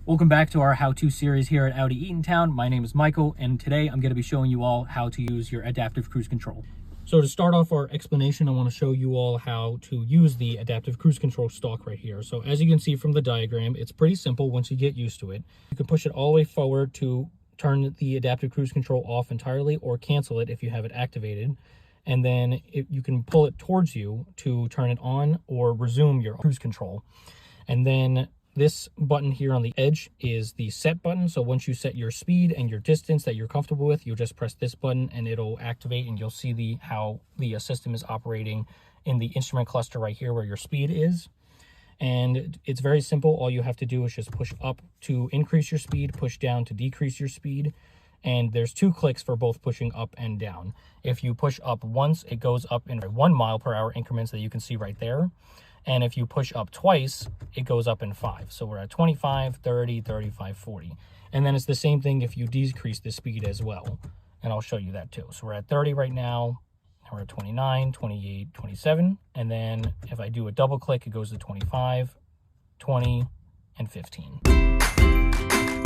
Welcome back to our how-to series here at Audi Eatontown. My name is Michael, and today I'm going to be showing you all how to use your adaptive cruise control. So to start off our explanation, I want to show you all how to use the adaptive cruise control stalk right here. So as you can see from the diagram, it's pretty simple once you get used to it. You can push it all the way forward to turn the adaptive cruise control off entirely, or cancel it if you have it activated. And then you can pull it towards you to turn it on or resume your cruise control. And then this button here on the edge is the set button. So once you set your speed and your distance that you're comfortable with, you'll just press this button and it'll activate, and you'll see how the system is operating in the instrument cluster right here where your speed is. And it's very simple. All you have to do is just push up to increase your speed, push down to decrease your speed. And there's 2 clicks for both pushing up and down. If you push up once, it goes up in 1 mile per hour increments that you can see right there. And if you push up twice, it goes up in 5. So we're at 25, 30, 35, 40. And then it's the same thing if you decrease the speed as well. And I'll show you that too. So we're at 30 right now. And we're at 29, 28, 27. And then if I do a double click, it goes to 25, 20, and 15.